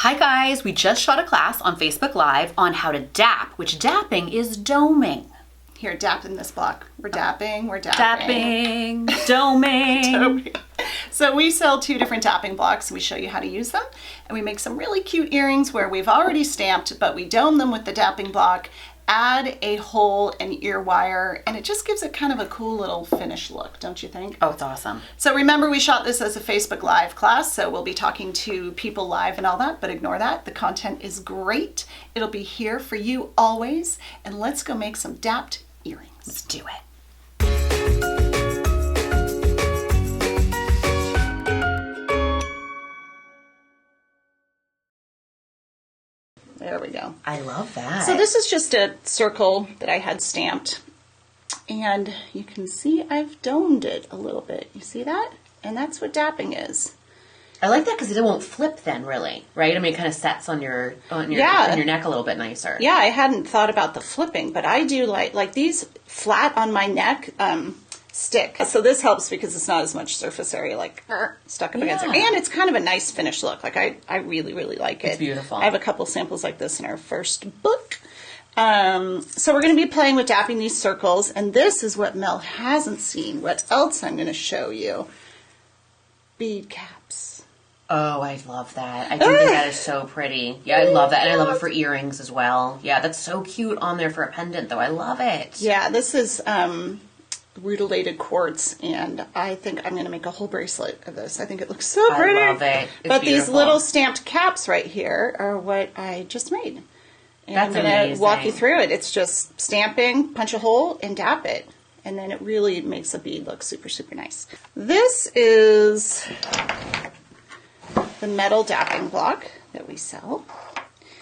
Hi guys, we just shot a class on Facebook Live on how to dap, which dapping is doming. Here, dapping this block. We're dapping, Dapping, doming. So we sell 2 different dapping blocks. We show you how to use them. And we make some really cute earrings where we've already stamped, but we dome them with the dapping block, add a hole and ear wire, and it just gives it kind of a cool little finished look, don't you think? Oh, it's awesome. So remember, we shot this as a Facebook Live class, so we'll be talking to people live and all that, but ignore that. The content is great. It'll be here for you always. And let's go make some dapped earrings. Let's do it. There we go. I love that. So this is just a circle that I had stamped, and you can see I've domed it a little bit. You see that? And that's what dapping is. I like that because it won't flip then, really, right? I mean, it kind of sets on your neck a little bit nicer. Yeah, I hadn't thought about the flipping, but I do like these flat on my neck stick. So this helps because it's not as much surface area like stuck up against it. And it's kind of a nice finished look. Like I really, really like it. It's beautiful. I have a couple samples like this in our first book. So we're going to be playing with dapping these circles, and this is what Mel hasn't seen. What else I'm going to show you? Bead caps. Oh, I love that. I do think that is so pretty. Yeah, I love that. And I love it for earrings as well. Yeah, that's so cute on there for a pendant, though. I love it. Yeah, this is rutilated quartz, and I think I'm going to make a whole bracelet of this. I think it looks so pretty. I love it. It's but beautiful. These little stamped caps right here are what I just made. And That's I'm going to walk you amazing. through it. It's just stamping, punch a hole, and dap it. And then it really makes a bead look super, super nice. This is the metal dapping block that we sell.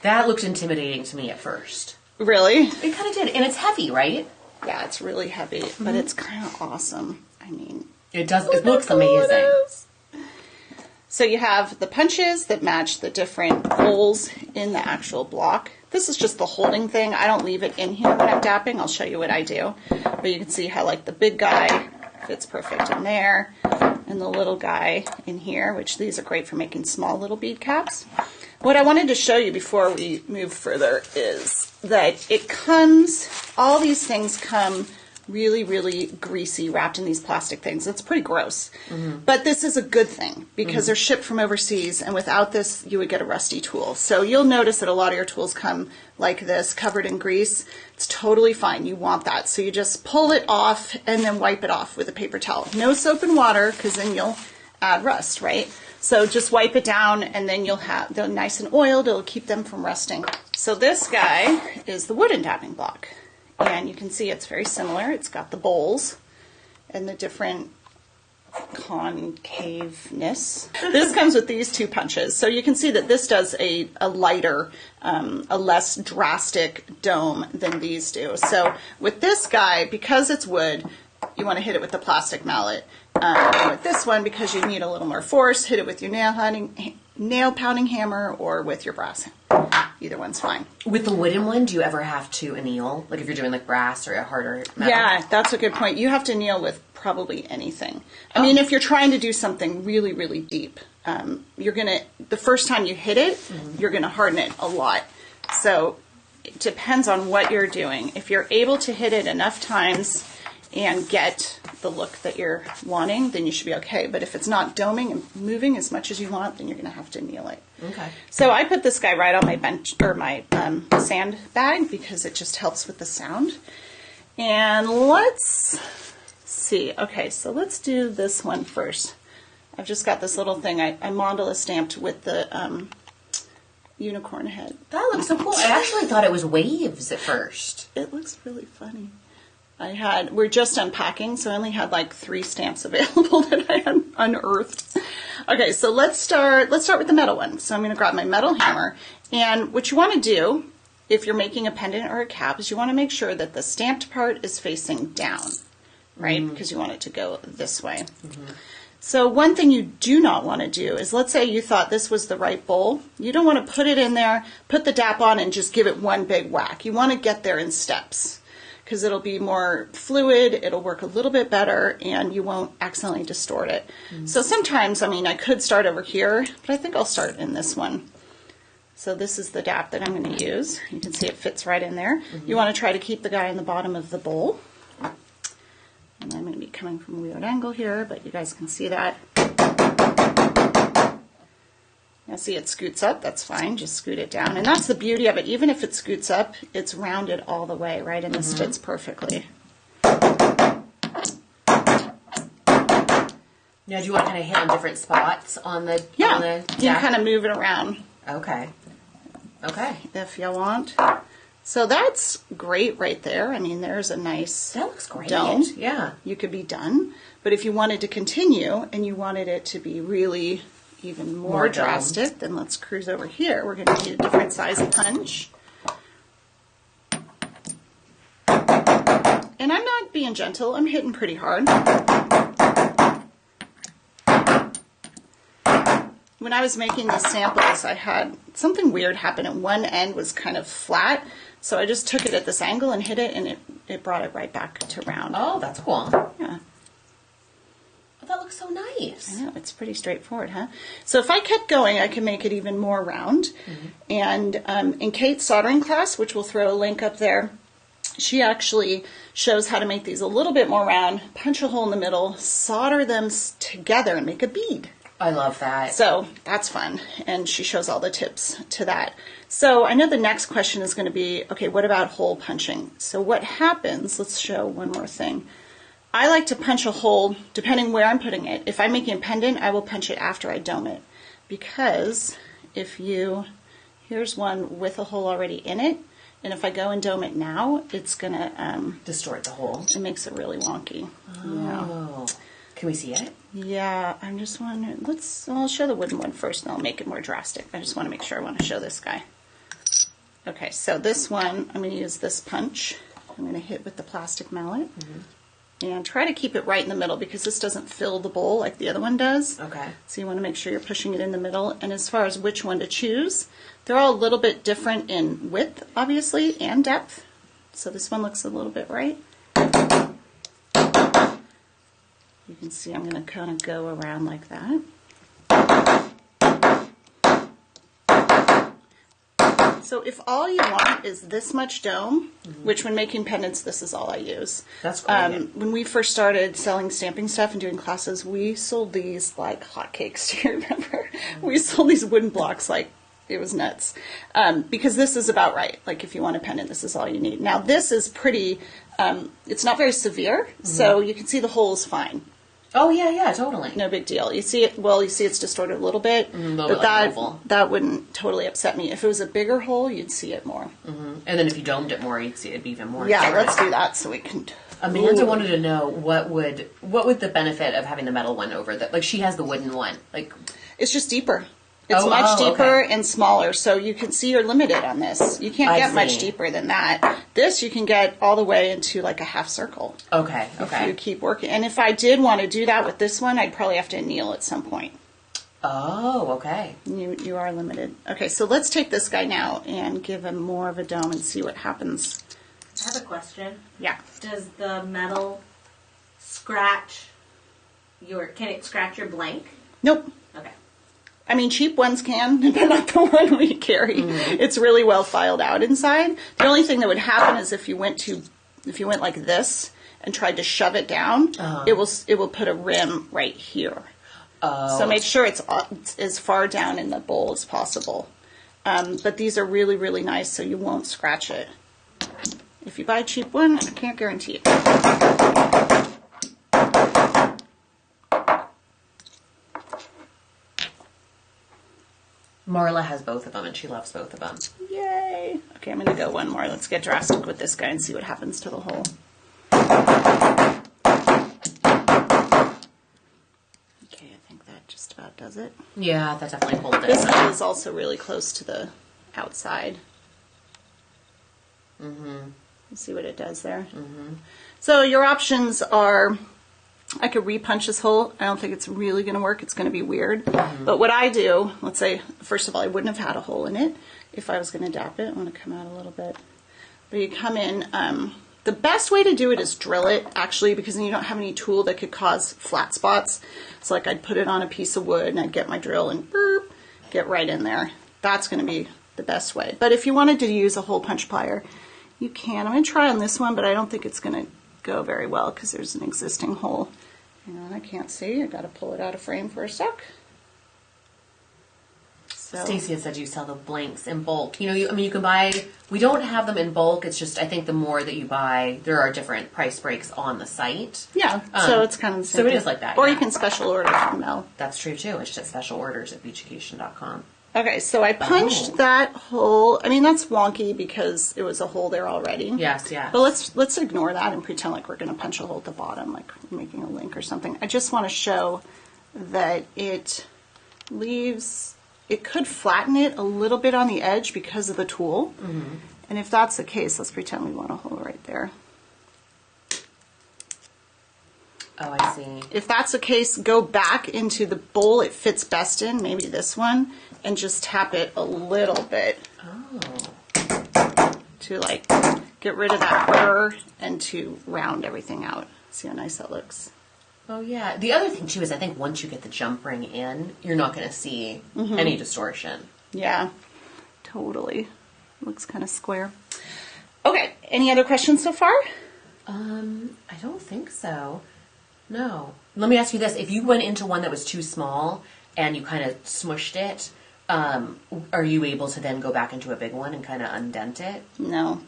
That looked intimidating to me at first. Really? It kind of did. And it's heavy, right? Yeah, it's really heavy, but it's kind of awesome. I mean, It does. It looks amazing. So you have the punches that match the different holes in the actual block. This is just the holding thing. I don't leave it in here when I'm dapping. I'll show you what I do. But you can see how like the big guy fits perfect in there, and the little guy in here, which these are great for making small little bead caps. What I wanted to show you before we move further is that it comes, all these things come really, really greasy, wrapped in these plastic things. It's pretty gross. But this is a good thing because they're shipped from overseas, and without this, you would get a rusty tool. So you'll notice that a lot of your tools come like this, covered in grease. It's totally fine. You want that. So you just pull it off and then wipe it off with a paper towel. No soap and water, because then you'll add rust, right? So just wipe it down, and then you'll have, they're nice and oiled. It'll keep them from rusting. So this guy is the wooden dapping block. And you can see it's very similar. It's got the bowls and the different concaveness. This comes with these 2 punches. So you can see that this does a lighter, a less drastic dome than these do. So with this guy, because it's wood, you want to hit it with the plastic mallet. And with this one, because you need a little more force, hit it with your nail pounding hammer or with your brass hammer. Either one's fine. With the wooden one, do you ever have to anneal? Like if you're doing like brass or a harder metal? Yeah, that's a good point. You have to anneal with probably anything. I mean, if you're trying to do something really, really deep, you're going to, the first time you hit it, you're going to harden it a lot. So it depends on what you're doing. If you're able to hit it enough times and get the look that you're wanting, then you should be okay. But if it's not doming and moving as much as you want, then you're going to have to anneal it. Okay. So I put this guy right on my bench, or my sand bag, because it just helps with the sound. And let's see. Okay, so let's do this one first. I've just got this little thing I mandala stamped with the unicorn head. That looks so cool. I actually thought it was waves at first. It looks really funny. We're just unpacking, so I only had like 3 stamps available that I had unearthed. Okay, so let's start with the metal one. So I'm going to grab my metal hammer, and what you want to do if you're making a pendant or a cap is you want to make sure that the stamped part is facing down, right? Because you want it to go this way. So one thing you do not want to do is, let's say you thought this was the right bowl. You don't want to put it in there, put the dap on, and just give it one big whack. You want to get there in steps, because it'll be more fluid, it'll work a little bit better, and you won't accidentally distort it. So sometimes, I mean, I could start over here, but I think I'll start in this one. So this is the dap that I'm going to use. You can see it fits right in there. You want to try to keep the guy in the bottom of the bowl. And I'm going to be coming from a weird angle here, but you guys can see that. Now see it scoots up, that's fine, just scoot it down. And that's the beauty of it. Even if it scoots up, it's rounded all the way, right? And this fits perfectly. Now, do you want to kind of hit on different spots on the Yeah, on the you can kind of move it around. Okay. Okay. If you want. So that's great right there. I mean, there's a nice That looks great. dome. Yeah. You could be done. But if you wanted to continue and you wanted it to be really even more drastic, then let's cruise over here. We're going to need a different size punch. And I'm not being gentle. I'm hitting pretty hard. When I was making these samples, I had something weird happen, and one end was kind of flat, so I just took it at this angle and hit it, and it brought it right back to round. Oh, that's cool. Yeah. Oh, that looks so nice. I know, it's pretty straightforward, huh? So if I kept going, I could make it even more round. And in Kate's soldering class, which we'll throw a link up there, she actually shows how to make these a little bit more round, punch a hole in the middle, solder them together, and make a bead. I love that. So that's fun, and she shows all the tips to that. So I know the next question is going to be, okay, what about hole punching? So what happens, let's show one more thing. I like to punch a hole depending where I'm putting it. If I'm making a pendant, I will punch it after I dome it. Because here's one with a hole already in it, and if I go and dome it now, it's going to distort the hole. It makes it really wonky. Oh. Yeah. Can we see it? Yeah, I'm just wondering. I'll show the wooden one first, and I'll make it more drastic. I just want to make sure I want to show this guy. Okay, so this one, I'm going to use this punch. I'm going to hit with the plastic mallet. And try to keep it right in the middle, because this doesn't fill the bowl like the other one does. Okay. So you want to make sure you're pushing it in the middle. And as far as which one to choose, they're all a little bit different in width, obviously, and depth. So this one looks a little bit right. You can see I'm going to kind of go around like that. So if all you want is this much dome, which when making pendants, this is all I use. That's great. When we first started selling stamping stuff and doing classes, we sold these like hotcakes. Do you remember? We sold these wooden blocks like it was nuts. Because this is about right. Like if you want a pendant, this is all you need. Now this is pretty, it's not very severe, so you can see the hole is fine. Oh, yeah, totally. No big deal. You see it, well, you see it's distorted a little bit, but that wouldn't totally upset me. If it was a bigger hole, you'd see it more. And then if you domed it more, you'd see it even more. Yeah, let's do that so we can... Amanda wanted to know what would the benefit of having the metal one over the, like she has the wooden one. Like it's just deeper. It's much deeper and smaller, so you can see you're limited on this. You can't get much deeper than that. This you can get all the way into like a half circle. Okay. If you keep working. And if I did want to do that with this one, I'd probably have to anneal at some point. Oh, okay. You are limited. Okay, so let's take this guy now and give him more of a dome and see what happens. I have a question. Yeah. Does the metal can it scratch your blank? Nope. Okay. I mean, cheap ones can, but not the one we carry. It's really well filed out inside. The only thing that would happen is if you went like this and tried to shove it down, it will put a rim right here. So make sure it's as far down in the bowl as possible. But these are really, really nice, so you won't scratch it. If you buy a cheap one, I can't guarantee it. Marla has both of them, and she loves both of them. Yay! Okay, I'm going to go one more. Let's get drastic with this guy and see what happens to the hole. Okay, I think that just about does it. Yeah, that definitely holds it. This one is also really close to the outside. Let's see what it does there. So your options are... I could repunch this hole. I don't think it's really going to work. It's going to be weird. But what I do, let's say, first of all, I wouldn't have had a hole in it if I was going to dap it. I want to come out a little bit. But you come in. The best way to do it is drill it, actually, because then you don't have any tool that could cause flat spots. So like I'd put it on a piece of wood and I'd get my drill and get right in there. That's going to be the best way. But if you wanted to use a hole punch plier, you can. I'm going to try on this one, but I don't think it's going to go very well because there's an existing hole. Hang on, I can't see. I got to pull it out of frame for a sec. So. Stacy had said you sell the blanks in bulk. You know, you can buy. We don't have them in bulk. It's just I think the more that you buy, there are different price breaks on the site. Yeah, so it's kind of the same so it thing. is like that. Or yeah. you can special order from Mel. That's true too. It's just at special orders at Beaducation.com. Okay, so I punched that hole. I mean, that's wonky because it was a hole there already. Yes, yes. But let's ignore that and pretend like we're going to punch a hole at the bottom, like we're making a link or something. I just want to show that it leaves. It could flatten it a little bit on the edge because of the tool. Mm-hmm. And if that's the case, let's pretend we want a hole right there. Oh, I see. If that's the case, go back into the bowl it fits best in, maybe this one, and just tap it a little bit. Oh. To like get rid of that burr and to round everything out. See how nice that looks? Oh, yeah. The other thing, too, is I think once you get the jump ring in, you're not going to see any distortion. Yeah, totally. Looks kind of square. Okay, any other questions so far? I don't think so. No. Let me ask you this. If you went into one that was too small and you kind of smushed it, are you able to then go back into a big one and kind of undent it? No.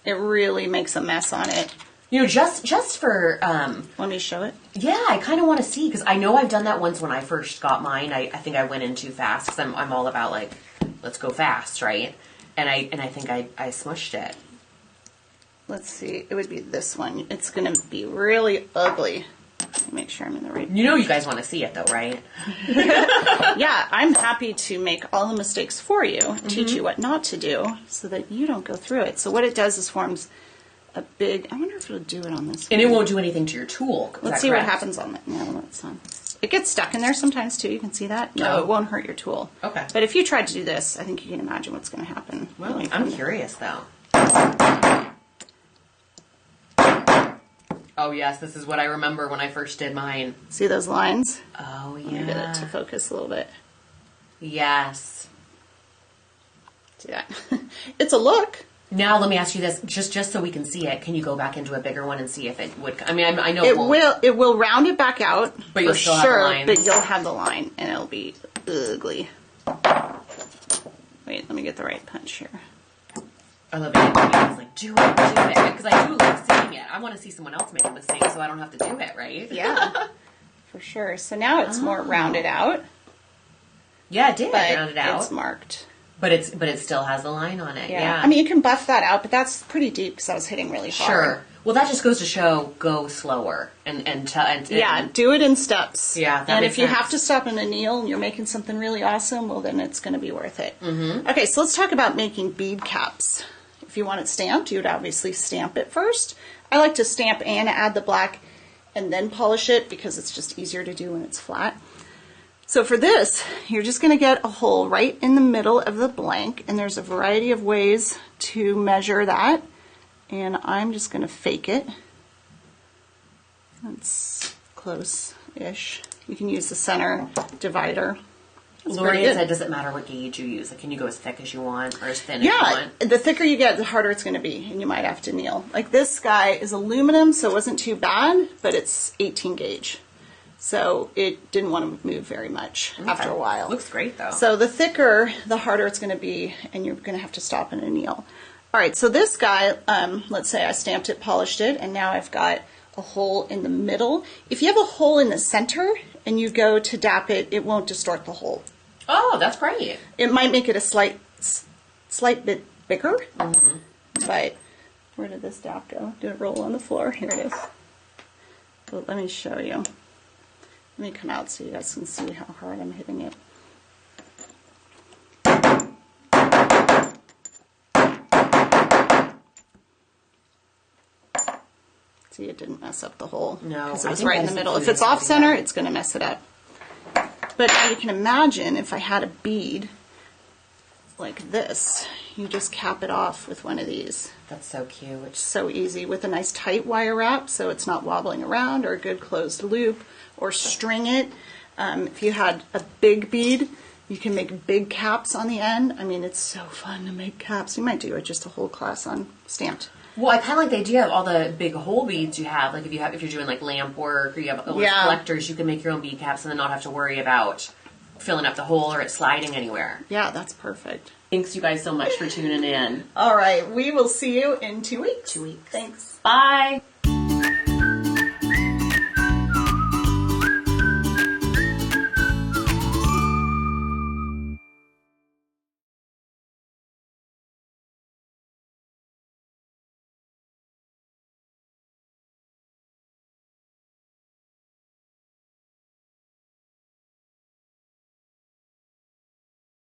It really makes a mess on it. You know, just for... Want me to show it? Yeah, I kind of want to see, because I know I've done that once when I first got mine. I think I went in too fast, because I'm all about, like, let's go fast, right? And I think I smushed it. Let's see. It would be this one. It's going to be really ugly. Let me make sure I'm in the right... You know you guys want to see it, though, right? Yeah, I'm happy to make all the mistakes for you, teach you what not to do, so that you don't go through it. So what it does is forms a big... I wonder if it'll do it on this And one. it won't do anything to your tool. Let's see what happens on that. No, that's on. It gets stuck in there sometimes, too. You can see that. No, Oh. it won't hurt your tool. Okay. But if you tried to do this, I think you can imagine what's going to happen. Well, I'm curious, though. Oh, yes, this is what I remember when I first did mine. See those lines? Oh, Let me get it to yeah. focus a little bit. Yes. See that? It's a look. Now let me ask you this, just so we can see it. Can you go back into a bigger one and see if it would? I mean, I know It will round it back out, But you'll for still have sure. the lines. But you'll have the line, and it'll be ugly. Wait, let me get the right punch here. I love it. I was like, do it, because I do like seeing it. I want to see someone else make a mistake, so I don't have to do it, right? Yeah, for sure. So now it's more rounded out, Yeah, it did but round it out, it's marked. but it still has the line on it. Yeah. I mean, you can buff that out, but that's pretty deep because I was hitting really hard. Sure. Well, that just goes to show go slower and Yeah, do it in steps. Yeah, that and makes if you sense. have to stop and kneel and you're making something really awesome, well, then it's going to be worth it. Mm-hmm. Okay, so let's talk about making bead caps. If you want it stamped, you would obviously stamp it first. I like to stamp and add the black and then polish it because it's just easier to do when it's flat. So for this, you're just going to get a hole right in the middle of the blank, and there's a variety of ways to measure that. And I'm just going to fake it. That's close-ish. You can use the center divider. That's pretty Lori good. said, does it matter what gauge you use? Like, can you go as thick as you want or as thin as you Yeah, want? the thicker you get, the harder it's going to be, and you might have to kneel. Like this guy is aluminum, so it wasn't too bad, but it's 18 gauge. So it didn't want to move very much after a while. Looks great, though. So the thicker, the harder it's going to be, and you're going to have to stop and kneel. All right, so this guy, let's say I stamped it, polished it, and now I've got a hole in the middle. If you have a hole in the center and you go to dap it, it won't distort the hole. Oh, that's great. It might make it a slight bit bigger, but where did this dap go? Did it roll on the floor? Here it is. But let me show you. Let me come out so you guys can see how hard I'm hitting it. See, it didn't mess up the hole. No, because it I was think right in that the is middle. the If it's cleanest off thing center, ever. it's going to mess it up. But now you can imagine if I had a bead like this, you just cap it off with one of these. That's so cute. So easy with a nice tight wire wrap so it's not wobbling around, or a good closed loop, or string it. If you had a big bead, You can make big caps on the end. I mean, it's so fun to make caps. We might do just a whole class on stamped. Well, I kind of like the idea of all the big hole beads you have. Like if you're doing like lamp work or you have collectors, you can make your own bead caps and then not have to worry about filling up the hole or it sliding anywhere. Yeah, that's perfect. Thanks you guys so much for tuning in. All right, we will see you in 2 weeks. 2 weeks. Thanks. Bye.